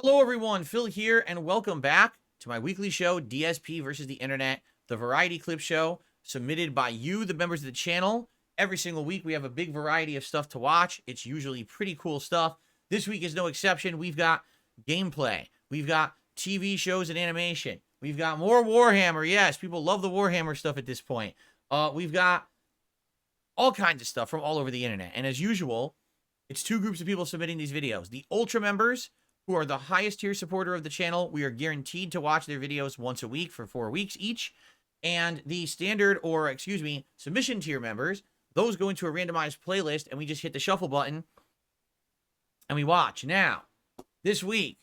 Hello everyone, Phil here, and welcome back to my weekly show, DSP versus the Internet, the variety clip show submitted by you, the members of the channel. Every single week we have a big variety of stuff to watch. It's usually pretty cool stuff. This week is no exception. We've got gameplay. We've got TV shows and animation. We've got more Warhammer. Yes, people love the Warhammer stuff at this point. We've got all kinds of stuff from all over the internet. And as usual, it's two groups of people submitting these videos. The Ultra members, who are the highest tier supporter of the channel. We are guaranteed to watch their videos once a week for 4 weeks each. And the standard, or excuse me, submission tier members, those go into a randomized playlist and we just hit the shuffle button and we watch. Now, this week,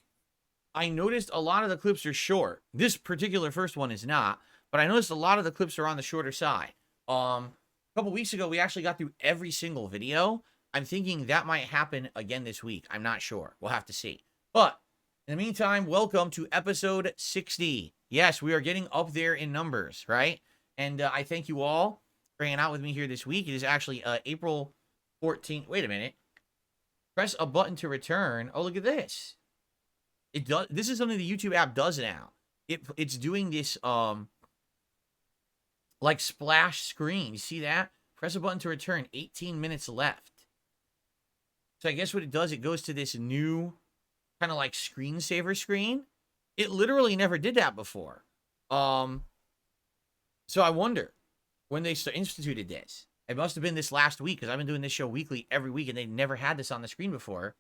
I noticed a lot of the clips are short. This particular first one is not, but I noticed a lot of the clips are on the shorter side. A couple weeks ago, we actually got through every single video. I'm thinking that might happen again this week. I'm not sure. We'll have to see. But in the meantime, welcome to episode 60. Yes, we are getting up there in numbers, right? And I thank you all for hanging out with me here this week. It is actually April 14th. Wait a minute. Press a button to return. Oh, look at this. It does. This is something the YouTube app does now. It's doing this like splash screen. You see that? Press a button to return. 18 minutes left. So I guess what it does, it goes to this new kind of like screensaver screen. It literally never did that before. So I wonder when they instituted this. It must have been this last week, because I've been doing this show weekly every week and they never had this on the screen before.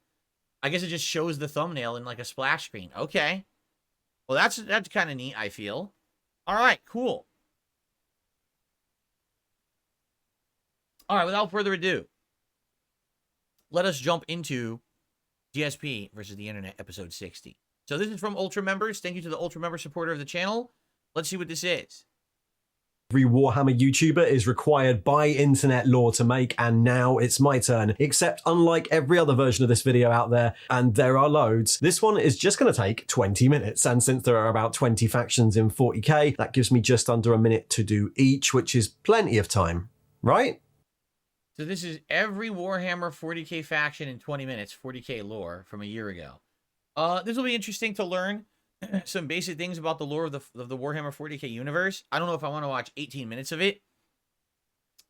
I guess it just shows the thumbnail in like a splash screen. Okay. Well, that's kind of neat, I feel. All right, cool. All right, without further ado, let us jump into DSP versus the Internet, episode 60. So this is from Ultra members. Thank you to the Ultra member supporter of the channel. Let's see what this is. Every Warhammer YouTuber is required by internet law to make, and now it's my turn. Except unlike every other version of this video out there, and there are loads, this one is just going to take 20 minutes. And since there are about 20 factions in 40k, that gives me just under a minute to do each, which is plenty of time, right? So this is every Warhammer 40k faction in 20 minutes, 40k lore from a year ago. This will be interesting to learn some basic things about the lore of the Warhammer 40k universe. I don't know if I want to watch 18 minutes of it.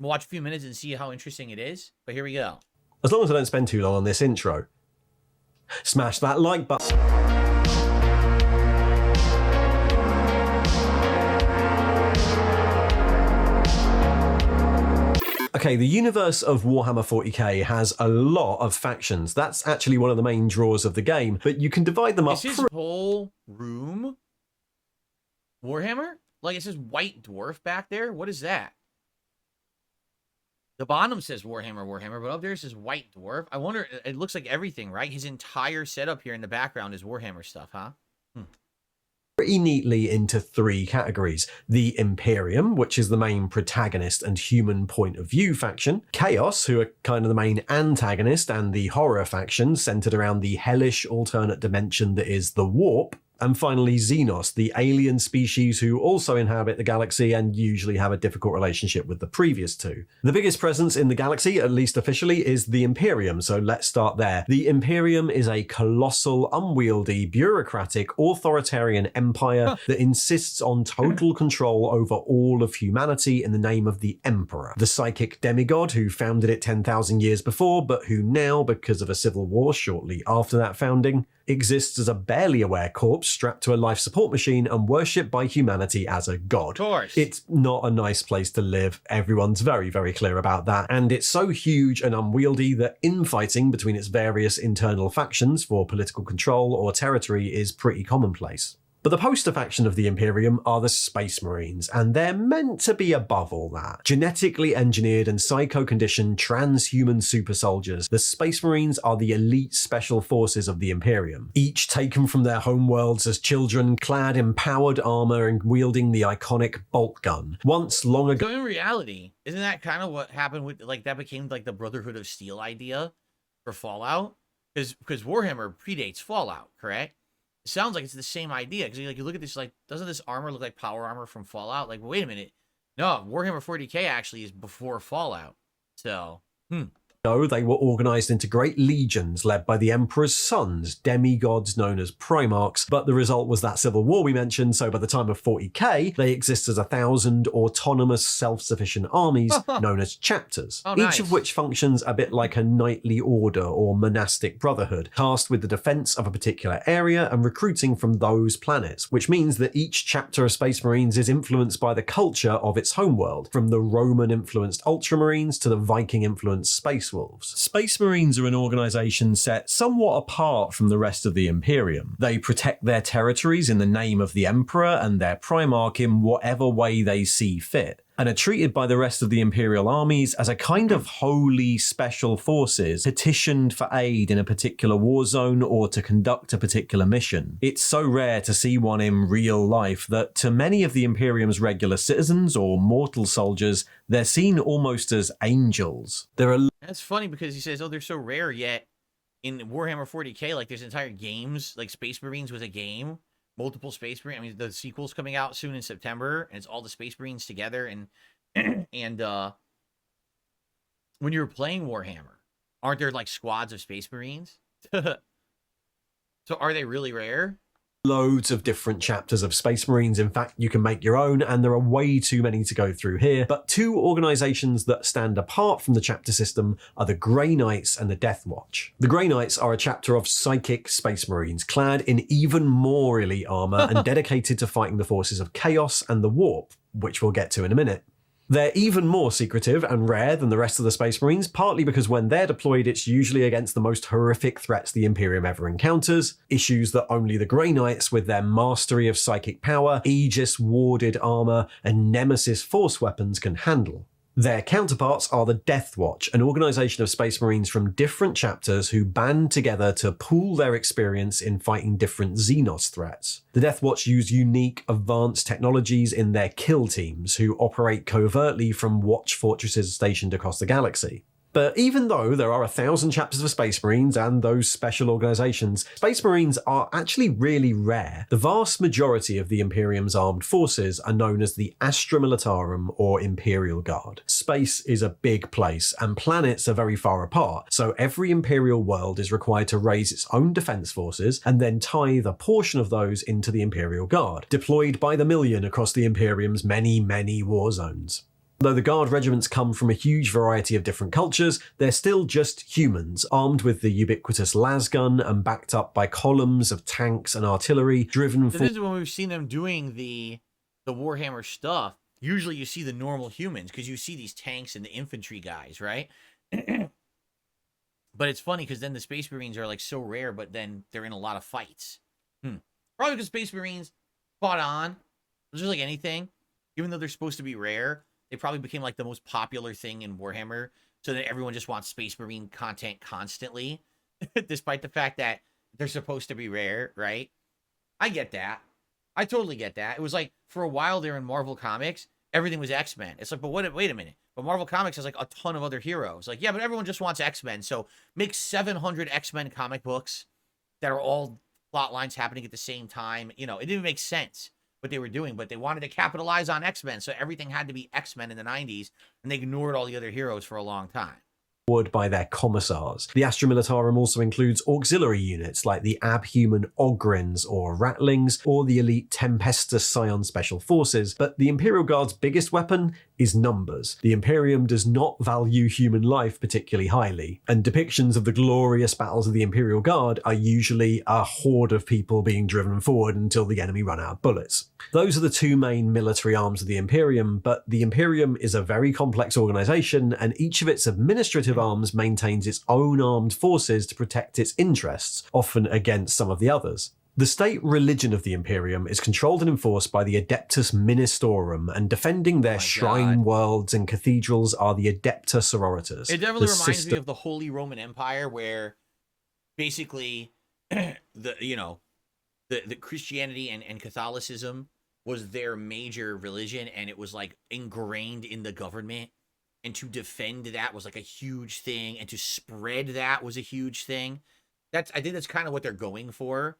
We'll watch a few minutes and see how interesting it is, but here we go. As long as I don't spend too long on this intro. Smash that like button. Okay, the universe of Warhammer 40k has a lot of factions. That's actually one of the main draws of the game, but you can divide them up. Is his whole room Warhammer? Like it says White Dwarf back there? What is that? The bottom says Warhammer, Warhammer, but up there it says White Dwarf. I wonder, it looks like everything, right? His entire setup here in the background is Warhammer stuff, huh? Pretty neatly into three categories. The Imperium, which is the main protagonist and human point of view faction. Chaos, who are kind of the main antagonist, and the horror faction, centered around the hellish alternate dimension that is the Warp. And finally, Xenos, the alien species who also inhabit the galaxy and usually have a difficult relationship with the previous two. The biggest presence in the galaxy, at least officially, is the Imperium, so let's start there. The Imperium is a colossal, unwieldy, bureaucratic, authoritarian empire that insists on total control over all of humanity in the name of the Emperor, the psychic demigod who founded it 10,000 years before, but who now, because of a civil war shortly after that founding, exists as a barely aware corpse strapped to a life support machine and worshipped by humanity as a god. Of course. It's not a nice place to live. Everyone's very, very clear about that. And it's so huge and unwieldy that infighting between its various internal factions for political control or territory is pretty commonplace. But the poster faction of the Imperium are the Space Marines, and they're meant to be above all that. Genetically engineered and psycho-conditioned transhuman super soldiers, the Space Marines are the elite special forces of the Imperium, each taken from their homeworlds as children, clad in powered armor and wielding the iconic bolt gun. Once long ago... So in reality, isn't that kind of what happened with, like, that became like the Brotherhood of Steel idea for Fallout? Because Warhammer predates Fallout, correct? Sounds like it's the same idea, because like you look at this, like, doesn't this armor look like power armor from Fallout? Like, wait a minute, no, Warhammer 40k actually is before Fallout. So They were organized into great legions led by the Emperor's sons, demigods known as Primarchs, but the result was that civil war we mentioned, so by the time of 40k, they exist as 1,000 autonomous, self-sufficient armies known as chapters, each of which functions a bit like a knightly order or monastic brotherhood, tasked with the defense of a particular area and recruiting from those planets, which means that each chapter of Space Marines is influenced by the culture of its homeworld, from the Roman-influenced Ultramarines to the Viking-influenced Space Wolves. Space Marines are an organization set somewhat apart from the rest of the Imperium. They protect their territories in the name of the Emperor and their Primarch in whatever way they see fit, and are treated by the rest of the Imperial armies as a kind of holy special forces petitioned for aid in a particular war zone or to conduct a particular mission. It's so rare to see one in real life that to many of the Imperium's regular citizens or mortal soldiers, they're seen almost as angels. That's funny because he says, oh, they're so rare, yet in Warhammer 40k, like there's entire games, like Space Marines was a game. Multiple Space Marines. I mean, the sequel's coming out soon in September, and it's all the Space Marines together. And when you were playing Warhammer, aren't there like squads of Space Marines? So are they really rare? Loads of different chapters of Space Marines. In fact, you can make your own, and there are way too many to go through here. But two organizations that stand apart from the chapter system are the Grey Knights and the Death Watch. The Grey Knights are a chapter of psychic Space Marines, clad in even more elite armor and dedicated to fighting the forces of chaos and the warp, which we'll get to in a minute. They're even more secretive and rare than the rest of the Space Marines, partly because when they're deployed, it's usually against the most horrific threats the Imperium ever encounters, issues that only the Grey Knights, with their mastery of psychic power, Aegis-warded armor, and Nemesis force weapons can handle. Their counterparts are the Death Watch, an organization of Space Marines from different chapters who band together to pool their experience in fighting different Xenos threats. The Death Watch use unique, advanced technologies in their kill teams, who operate covertly from watch fortresses stationed across the galaxy. But even though there are 1,000 chapters of Space Marines and those special organizations, Space Marines are actually really rare. The vast majority of the Imperium's armed forces are known as the Astra Militarum or Imperial Guard. Space is a big place, and planets are very far apart, so every Imperial world is required to raise its own defense forces and then tithe a portion of those into the Imperial Guard, deployed by the million across the Imperium's many, many war zones. Though the Guard regiments come from a huge variety of different cultures, they're still just humans, armed with the ubiquitous lasgun and backed up by columns of tanks and artillery driven This is when we've seen them doing the Warhammer stuff. Usually you see the normal humans, because you see these tanks and the infantry guys, right? But it's funny, because then the Space Marines are like so rare, but then they're in a lot of fights. Probably because Space Marines fought on, just like anything, even though they're supposed to be rare. They probably became like the most popular thing in Warhammer, so that everyone just wants Space Marine content constantly, despite the fact that they're supposed to be rare, right? I get that. I totally get that. It was like, for a while there in Marvel Comics, everything was X-Men. It's like, but wait a minute. But Marvel Comics has like a ton of other heroes. Like, yeah, but everyone just wants X-Men, so make 700 X-Men comic books that are all plot lines happening at the same time. You know, it didn't make sense what they were doing, but they wanted to capitalize on X-Men, so everything had to be X-Men in the 90s, and they ignored all the other heroes for a long time. By their commissars. The Astra Militarum also includes auxiliary units like the abhuman Ogryns or Ratlings, or the elite Tempestus Scion Special Forces, but the Imperial Guard's biggest weapon is numbers. The Imperium does not value human life particularly highly, and depictions of the glorious battles of the Imperial Guard are usually a horde of people being driven forward until the enemy run out of bullets. Those are the two main military arms of the Imperium, but the Imperium is a very complex organization, and each of its administrative arms maintains its own armed forces to protect its interests, often against some of the others. The state religion of the Imperium is controlled and enforced by the Adeptus Ministorum, and defending their shrine worlds and cathedrals are the Adepta Sororitas. It definitely reminds me of the Holy Roman Empire, where basically the Christianity and Catholicism was their major religion, and it was like ingrained in the government, and to defend that was like a huge thing, and to spread that was a huge thing. I think that's kind of what they're going for,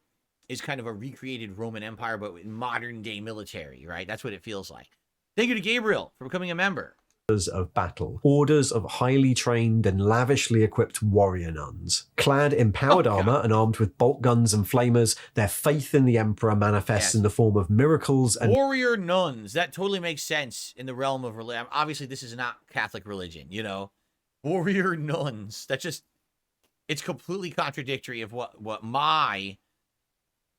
is kind of a recreated Roman Empire, but in modern day military, right? That's what it feels like. Thank you to Gabriel for becoming a member. of battle, orders of highly trained and lavishly equipped warrior nuns. Clad in powered armor and armed with bolt guns and flamers, their faith in the Emperor manifests in the form of miracles and warrior nuns. That totally makes sense in the realm of religion. Obviously, this is not Catholic religion, you know. Warrior nuns. That just, it's completely contradictory of what my,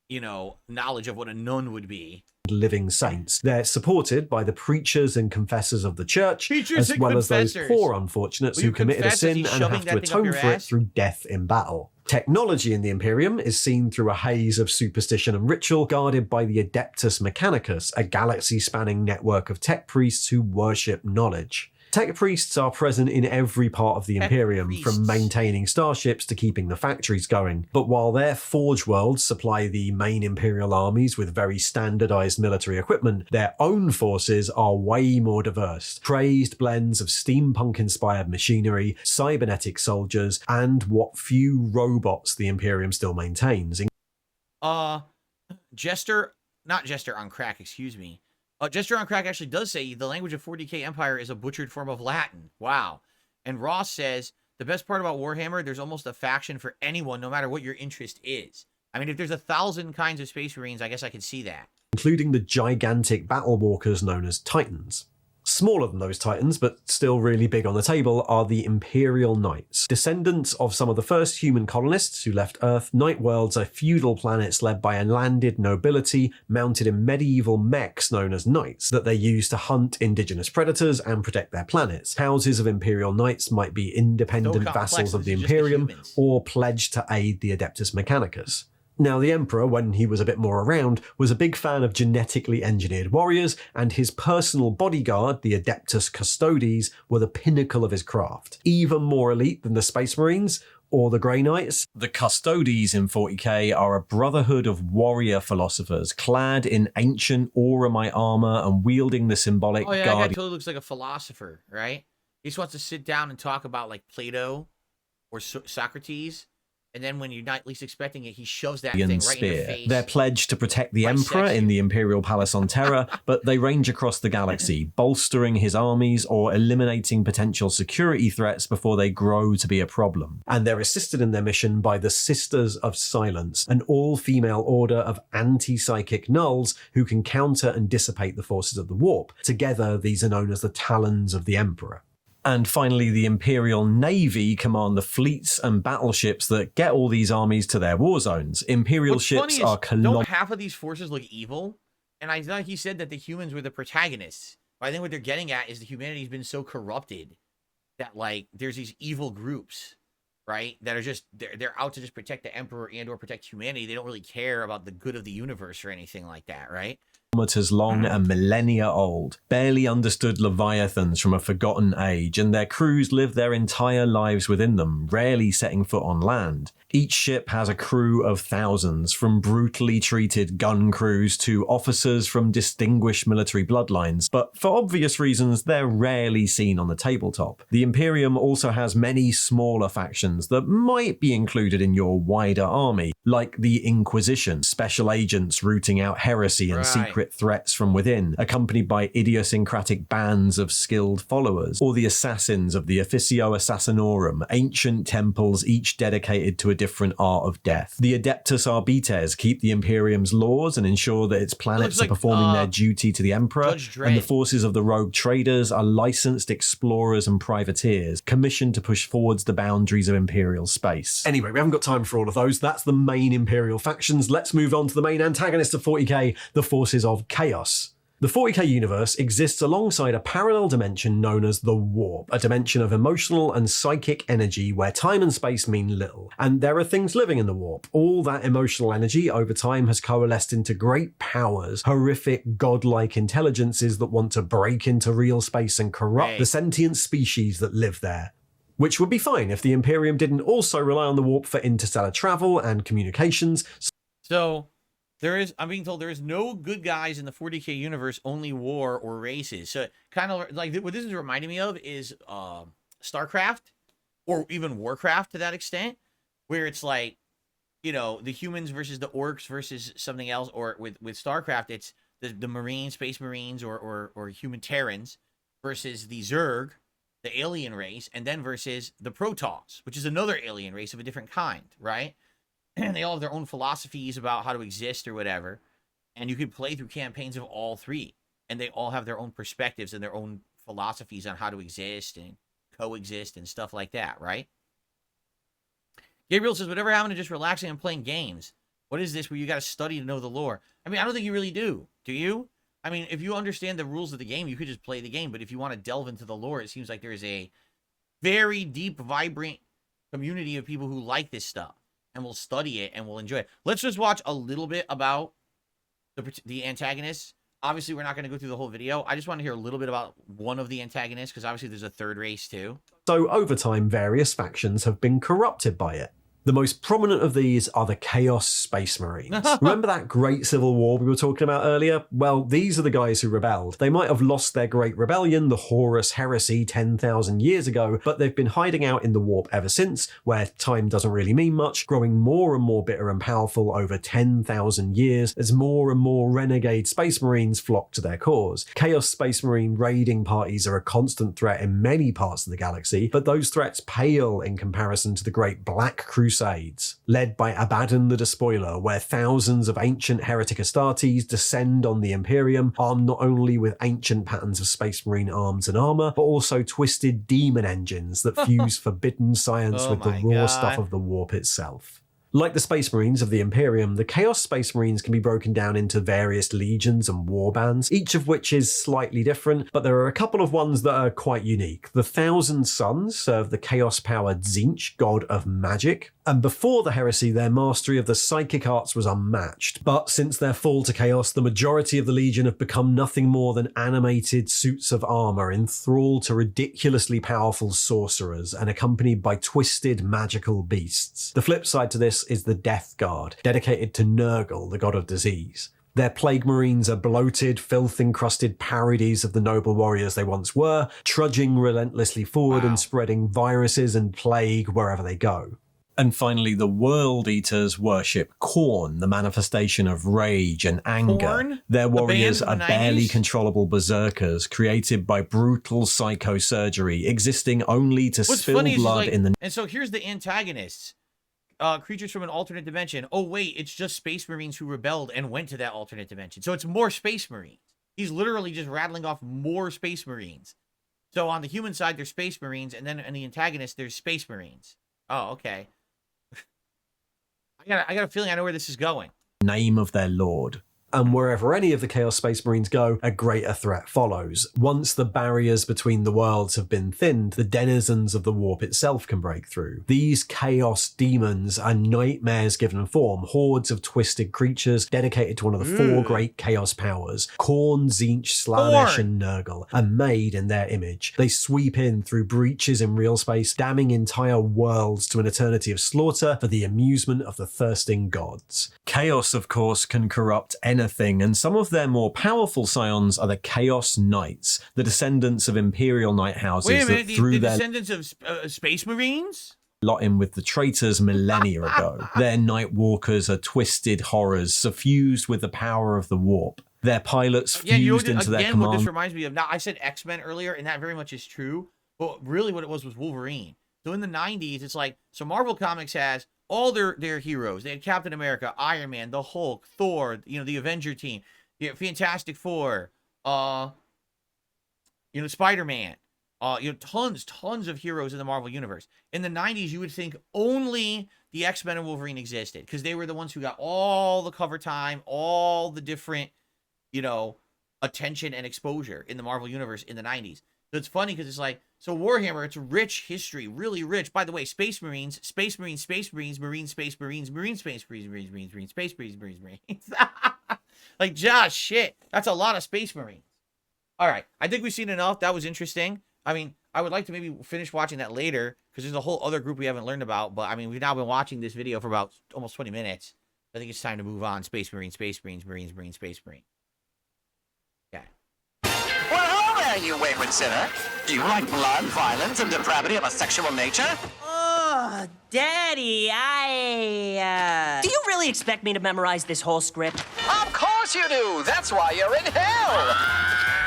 you know, knowledge of what a nun would be. Living saints. They're supported by the preachers and confessors of the church, as well as those poor unfortunates who committed a sin and have to atone for it through death in battle. Technology in the Imperium is seen through a haze of superstition and ritual, guarded by the Adeptus Mechanicus, a galaxy-spanning network of tech priests who worship knowledge. Tech priests are present in every part of the Imperium, from maintaining starships to keeping the factories going. But while their forge worlds supply the main Imperial armies with very standardized military equipment, their own forces are way more diverse. Crazed blends of steampunk-inspired machinery, cybernetic soldiers, and what few robots the Imperium still maintains. Jester on Crack, excuse me. Jester on Crack actually does say the language of 40k Empire is a butchered form of Latin. Wow. And Ross says, the best part about Warhammer, there's almost a faction for anyone, no matter what your interest is. I mean, if there's 1,000 kinds of Space Marines, I guess I could see that. Including the gigantic battle walkers known as Titans. Smaller than those Titans, but still really big on the table, are the Imperial Knights. Descendants of some of the first human colonists who left Earth, Night Worlds are feudal planets led by a landed nobility mounted in medieval mechs known as knights that they use to hunt indigenous predators and protect their planets. Houses of Imperial Knights might be independent vassals of the Imperium or pledged to aid the Adeptus Mechanicus. Now, the Emperor, when he was a bit more around, was a big fan of genetically engineered warriors, and his personal bodyguard, the Adeptus Custodes, were the pinnacle of his craft. Even more elite than the Space Marines or the Grey Knights, the Custodes in 40k are a brotherhood of warrior philosophers, clad in ancient Auramite armor and wielding the symbolic that guardian. guy totally looks like a philosopher, right? He just wants to sit down and talk about, like, Plato or Socrates. And then when you're not least expecting it, he shoves that thing right in your face. They're pledged to protect the Emperor in the Imperial Palace on Terra, but they range across the galaxy, bolstering his armies or eliminating potential security threats before they grow to be a problem. And they're assisted in their mission by the Sisters of Silence, an all-female order of anti-psychic nulls who can counter and dissipate the forces of the warp. Together, these are known as the Talons of the Emperor. And finally, the Imperial Navy command the fleets and battleships that get all these armies to their war zones. Imperial ships are don't half of these forces look evil? And I thought he said that the humans were the protagonists. But I think what they're getting at is the humanity's been so corrupted that, like, there's these evil groups, right? That are just, they're out to just protect the Emperor and or protect humanity. They don't really care about the good of the universe or anything like that, right? Kilometers long and millennia old, barely understood leviathans from a forgotten age, and their crews live their entire lives within them, rarely setting foot on land. Each ship has a crew of thousands, from brutally treated gun crews to officers from distinguished military bloodlines, but for obvious reasons, they're rarely seen on the tabletop. The Imperium also has many smaller factions that might be included in your wider army, like the Inquisition, special agents rooting out heresy and secret threats from within, accompanied by idiosyncratic bands of skilled followers, or the assassins of the Officio Assassinorum, ancient temples each dedicated to a different art of death. The Adeptus Arbites keep the Imperium's laws and ensure that its planets are performing their duty to the Emperor, and the forces of the rogue traders are licensed explorers and privateers, commissioned to push forwards the boundaries of Imperial space. Anyway, we haven't got time for all of those. That's the main Imperial factions. Let's move on to the main antagonist of 40k, the forces of chaos. The 40k universe exists alongside a parallel dimension known as the Warp, a dimension of emotional and psychic energy where time and space mean little. And there are things living in the Warp. All that emotional energy over time has coalesced into great powers, horrific godlike intelligences that want to break into real space and corrupt the sentient species that live there. Which would be fine if the Imperium didn't also rely on the Warp for interstellar travel and communications. So I'm being told there is no good guys in the 40k universe, only war or races. So kind of like what this is reminding me of is StarCraft or even Warcraft to that extent, where it's like, you know, the humans versus the orcs versus something else, or with StarCraft, it's the Marines, Space Marines, or human Terrans versus the Zerg, the alien race, and then versus the Protoss, which is another alien race of a different kind, right? And they all have their own philosophies about how to exist or whatever. And you could play through campaigns of all three, and they all have their own perspectives and their own philosophies on how to exist and coexist and stuff like that, right? Gabriel says, whatever happened to just relaxing and playing games? What is this where you got to study to know the lore? I mean, I don't think you really do. Do you? I mean, if you understand the rules of the game, you could just play the game. But if you want to delve into the lore, it seems like there is a very deep, vibrant community of people who like this stuff and will study it and will enjoy it. Let's just watch a little bit about the antagonists. Obviously, we're not going to go through the whole video. I just want to hear a little bit about one of the antagonists, because obviously there's a third race too. So over time, various factions have been corrupted by it. The most prominent of these are the Chaos Space Marines. Remember that great civil war we were talking about earlier? Well, these are the guys who rebelled. They might have lost their great rebellion, the Horus Heresy, 10,000 years ago, but they've been hiding out in the warp ever since, where time doesn't really mean much, growing more and more bitter and powerful over 10,000 years as more and more renegade Space Marines flock to their cause. Chaos Space Marine raiding parties are a constant threat in many parts of the galaxy, but those threats pale in comparison to the Great Black Crusades, led by Abaddon the Despoiler, where thousands of ancient heretic Astartes descend on the Imperium, armed not only with ancient patterns of Space Marine arms and armor, but also twisted demon engines that fuse forbidden science with the raw stuff of the warp itself. Like the Space Marines of the Imperium, the Chaos Space Marines can be broken down into various legions and warbands, each of which is slightly different, but there are a couple of ones that are quite unique. The Thousand Suns serve the chaos-powered Tzeentch, god of magic, and before the heresy, their mastery of the psychic arts was unmatched. But since their fall to chaos, the majority of the Legion have become nothing more than animated suits of armor enthralled to ridiculously powerful sorcerers and accompanied by twisted magical beasts. The flip side to this is the Death Guard, dedicated to Nurgle, the god of disease. Their plague marines are bloated, filth-encrusted parodies of the noble warriors they once were, trudging relentlessly forward and spreading viruses and plague wherever they go. And finally, the World Eaters worship Khorne, the manifestation of rage and anger. Khorne? Their warriors are the barely 90s? controllable berserkers, created by brutal psychosurgery, existing only to What's spill funny is blood in the... And so here's the antagonists. Creatures from an alternate dimension. Oh, wait, it's just Space Marines who rebelled and went to that alternate dimension. So it's more Space Marines. He's literally just rattling off more Space Marines. So on the human side, there's Space Marines, and then on the antagonist, there's Space Marines. Oh, okay. I got a feeling I know where this is going. name of their lord. And wherever any of the Chaos Space Marines go, a greater threat follows. Once the barriers between the worlds have been thinned, the denizens of the warp itself can break through. These Chaos demons are nightmares given form, hordes of twisted creatures dedicated to one of the four great Chaos powers, Khorne, Tzeentch, Slanesh, and Nurgle, and made in their image. They sweep in through breaches in real space, damning entire worlds to an eternity of slaughter for the amusement of the thirsting gods. Chaos, of course, can corrupt anything, and some of their more powerful scions are the Chaos Knights, the descendants of Imperial Knight houses. Wait a minute, that through the their descendants of Space Marines? lot in with the traitors millennia ago. Their Night Walkers are twisted horrors, suffused with the power of the warp. Their pilots fused into their command. What this reminds me of, now I said X-Men earlier, and that very much is true, but really what it was Wolverine. So in the 90s, it's like, so Marvel Comics has all their heroes. They had Captain America, Iron Man, the Hulk, Thor, the Avenger team, Fantastic Four, Spider-Man, tons of heroes in the Marvel Universe. In the 90s, you would think only the X-Men and Wolverine existed because they were the ones who got all the cover time, all the different, attention and exposure in the Marvel Universe in the 90s. So it's funny because it's like, so Warhammer, it's a rich history, really rich. By the way, Space Marines, Space Marines, Space Marines, Marine Space Marines, Marine Space Marines, Marine Space Marines, Marines. Like, just shit. That's a lot of Space Marines. All right. I think we've seen enough. That was interesting. I mean, I would like to maybe finish watching that later because there's a whole other group we haven't learned about. But I mean, we've now been watching this video for about almost 20 minutes. I think it's time to move on. Space Marines, Space Marines, Marines, Marine Space Marine. Okay. Well, hello there, you wayward sinner. Do you like blood, violence, and depravity of a sexual nature? Oh, Daddy, Do you really expect me to memorize this whole script? Of course you do. That's why you're in hell.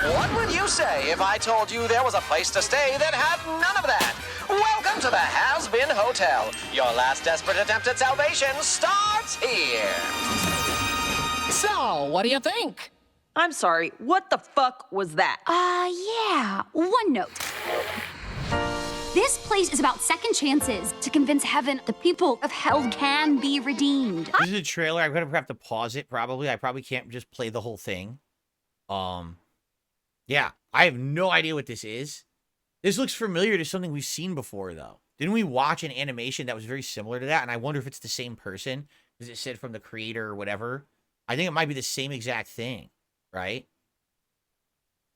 What would you say if I told you there was a place to stay that had none of that? Welcome to the Hazbin Hotel. Your last desperate attempt at salvation starts here. So, what do you think? I'm sorry, what the fuck was that? Yeah. One note. This place is about second chances to convince heaven the people of hell can be redeemed. This is a trailer. I'm gonna have to pause it probably. I probably can't just play the whole thing. Yeah, I have no idea what this is. This looks familiar to something we've seen before, though. Didn't we watch an animation that was very similar to that? And I wonder if it's the same person, because it said from the creator or whatever. I think it might be the same exact thing, right?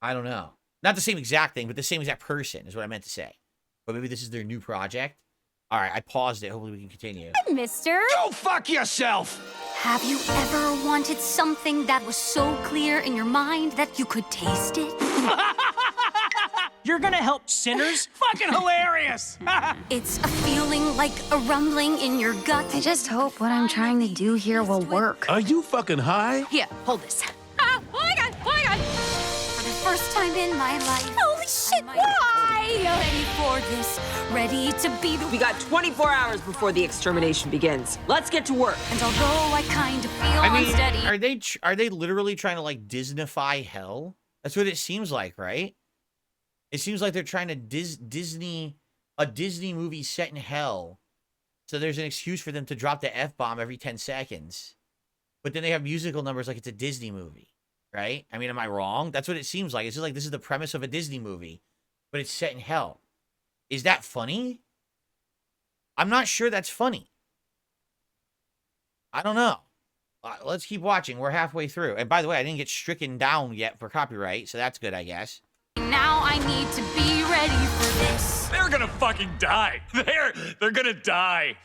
I don't know. Not the same exact thing, but the same exact person is what I meant to say. But maybe this is their new project. All right, I paused it. Hopefully we can continue. Mister, Go fuck yourself! have you ever wanted something that was so clear in your mind that you could taste it? You're gonna help sinners? Fucking hilarious! It's a feeling like a rumbling in your gut. I just hope what I'm trying to do here will work. Are you fucking high? Here, hold this. Ah, oh my god, oh my god. For the first time in my life. Holy shit, why? Ready for this, ready to be the... We got 24 hours before the extermination begins. Let's get to work. And although I kind of feel I mean, unsteady... are they literally trying to, like, Disneyfy hell? That's what it seems like, right? It seems like they're trying to Disney movie set in hell. So there's an excuse for them to drop the F-bomb every 10 seconds. But then they have musical numbers like it's a Disney movie, right? I mean, am I wrong? That's what it seems like. It's just like this is the premise of a Disney movie, but it's set in hell. Is that funny? I'm not sure that's funny. I don't know. Let's keep watching. We're halfway through. And by the way, I didn't get stricken down yet for copyright, so that's good, I guess. Now I need to be ready for this. They're gonna fucking die. They're gonna die.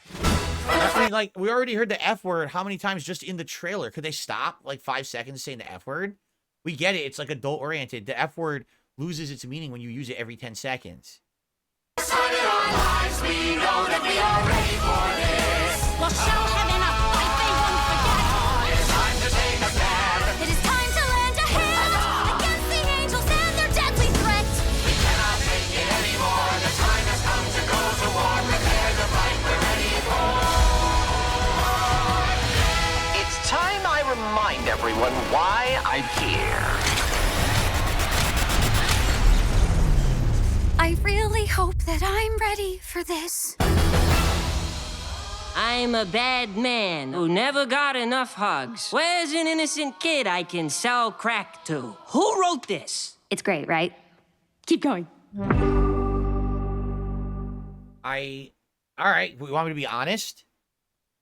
I mean, like, we already heard the F word how many times just in the trailer? Could they stop, like, 5 seconds saying the F word? We get it. It's, like, adult-oriented. The F word loses its meaning when you use it every 10 seconds. We'll show heaven a fight they won't forget. It is time to take a stand. It is time to lend a hand against the angels and their deadly threat. We cannot take it anymore. The time has come to go to war. Prepare to fight. We're ready for. It's time I remind everyone why I'm here. I really hope that I'm ready for this. I'm a bad man who never got enough hugs. Where's an innocent kid I can sell crack to? Who wrote this? It's great, right? Keep going. All right, we want me to be honest?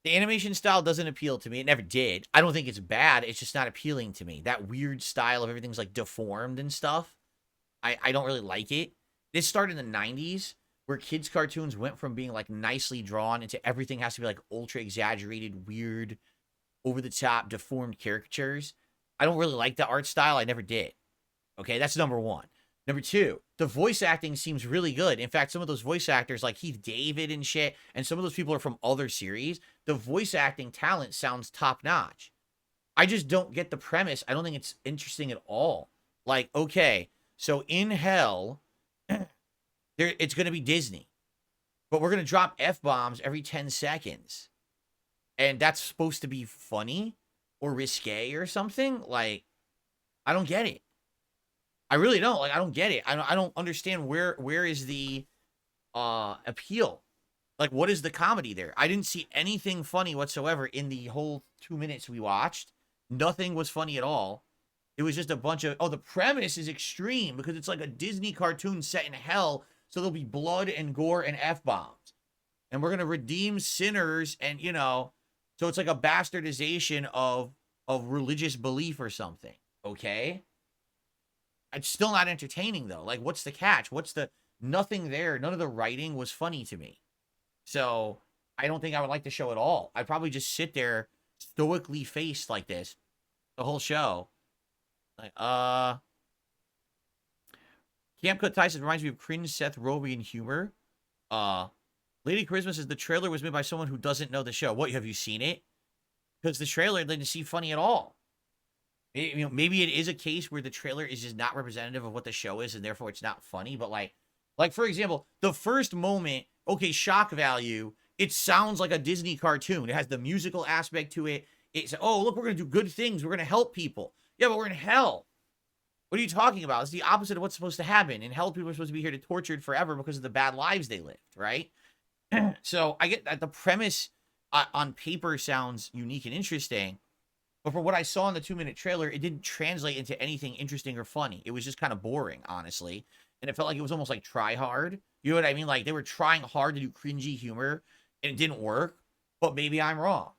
The animation style doesn't appeal to me. It never did. I don't think it's bad. It's just not appealing to me. That weird style of everything's, like, deformed and stuff. I don't really like it. This started in the 90s, where kids' cartoons went from being, like, nicely drawn into everything has to be, like, ultra-exaggerated, weird, over-the-top, deformed caricatures. I don't really like the art style. I never did. Okay, that's number one. Number two, the voice acting seems really good. In fact, some of those voice actors, like Heath David and shit, and some of those people are from other series, the voice acting talent sounds top-notch. I just don't get the premise. I don't think it's interesting at all. Like, okay, so in hell... it's going to be Disney, but we're going to drop F-bombs every 10 seconds. And that's supposed to be funny or risque or something. Like, I don't get it. I really don't. Like, I don't get it. I don't understand where is the appeal. Like, what is the comedy there? I didn't see anything funny whatsoever in the whole 2 minutes we watched. Nothing was funny at all. It was just a bunch of, oh, the premise is extreme because it's like a Disney cartoon set in hell. So there'll be blood and gore and F-bombs. And we're going to redeem sinners and, you know, so it's like a bastardization of religious belief or something. Okay? It's still not entertaining, though. Like, what's the catch? Nothing there. None of the writing was funny to me. So I don't think I would like the show at all. I'd probably just sit there stoically faced like this the whole show. Like, Camp Cut Tyson reminds me of cringe Seth Rogen humor. Lady Charisma says the trailer was made by someone who doesn't know the show. What, have you seen it? Because the trailer didn't seem funny at all. You know, maybe it is a case where the trailer is just not representative of what the show is, and therefore it's not funny. But like for example, the first moment, okay, shock value. It sounds like a Disney cartoon. It has the musical aspect to it. It's, oh, look, we're gonna do good things. We're gonna help people. Yeah, but we're in hell. What are you talking about? It's the opposite of what's supposed to happen. In hell, people are supposed to be here to tortured forever because of the bad lives they lived, right? So I get that the premise on paper sounds unique and interesting, but from what I saw in the 2-minute trailer, it didn't translate into anything interesting or funny. It was just kind of boring, honestly. And it felt like it was almost like try hard. You know what I mean? Like they were trying hard to do cringy humor and it didn't work, but maybe I'm wrong.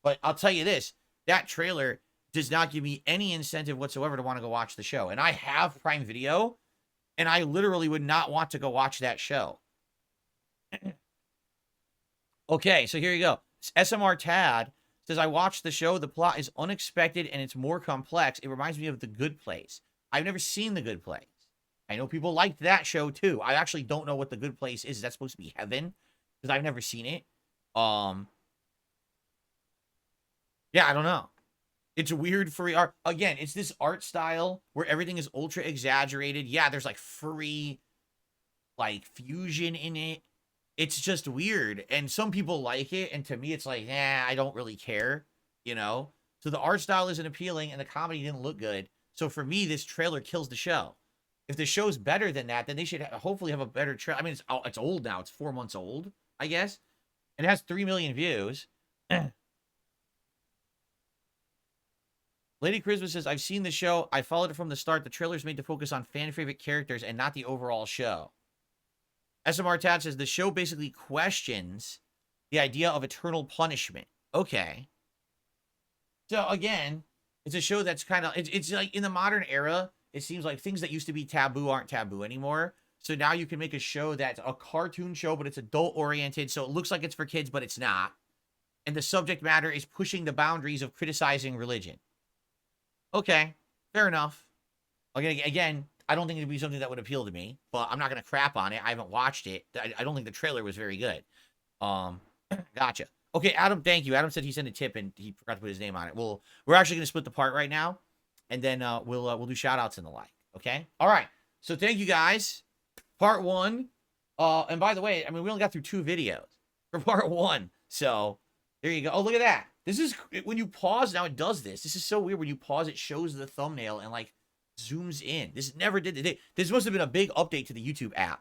But I'll tell you this, that trailer does not give me any incentive whatsoever to want to go watch the show. And I have Prime Video, and I literally would not want to go watch that show. Okay, so here you go. SMR Tad says, I watched the show. The plot is unexpected, and it's more complex. It reminds me of The Good Place. I've never seen The Good Place. I know people liked that show, too. I actually don't know what The Good Place is. Is that supposed to be heaven? Because I've never seen it. Yeah, I don't know. It's weird furry art. Again, it's this art style where everything is ultra exaggerated. Yeah, there's like furry, like fusion in it. It's just weird. And some people like it. And to me, it's like, I don't really care, you know? So the art style isn't appealing and the comedy didn't look good. So for me, this trailer kills the show. If the show's better than that, then they should hopefully have a better trailer. I mean, it's old now. It's 4 months old, I guess. It has 3 million views. Lady Charisma says, I've seen the show. I followed it from the start. The trailer's made to focus on fan-favorite characters and not the overall show. SMR Tad says, the show basically questions the idea of eternal punishment. Okay. So, again, it's a show that's kind of... It's like, in the modern era, it seems like things that used to be taboo aren't taboo anymore. So now you can make a show that's a cartoon show, but it's adult-oriented, so it looks like it's for kids, but it's not. And the subject matter is pushing the boundaries of criticizing religion. Okay, fair enough. Again, I don't think it'd be something that would appeal to me, but I'm not going to crap on it. I haven't watched it. I don't think the trailer was very good. Gotcha. Okay, Adam, thank you. Adam said he sent a tip and he forgot to put his name on it. Well, we're actually going to split the part right now, and then we'll do shout-outs and the like, okay? All right, so thank you, guys. Part 1. And by the way, I mean, we only got through 2 videos for part 1, so there you go. Oh, look at that. This is, when you pause, now it does this. This is so weird. When you pause, it shows the thumbnail and, like, zooms in. This never did it. This must have been a big update to the YouTube app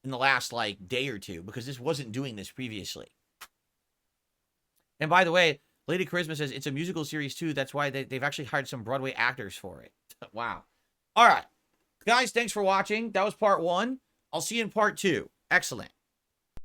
in the last, like, day or two, because this wasn't doing this previously. And by the way, Lady Charisma says it's a musical series, too. That's why they've actually hired some Broadway actors for it. Wow. All right. Guys, thanks for watching. That was part 1. I'll see you in part 2. Excellent.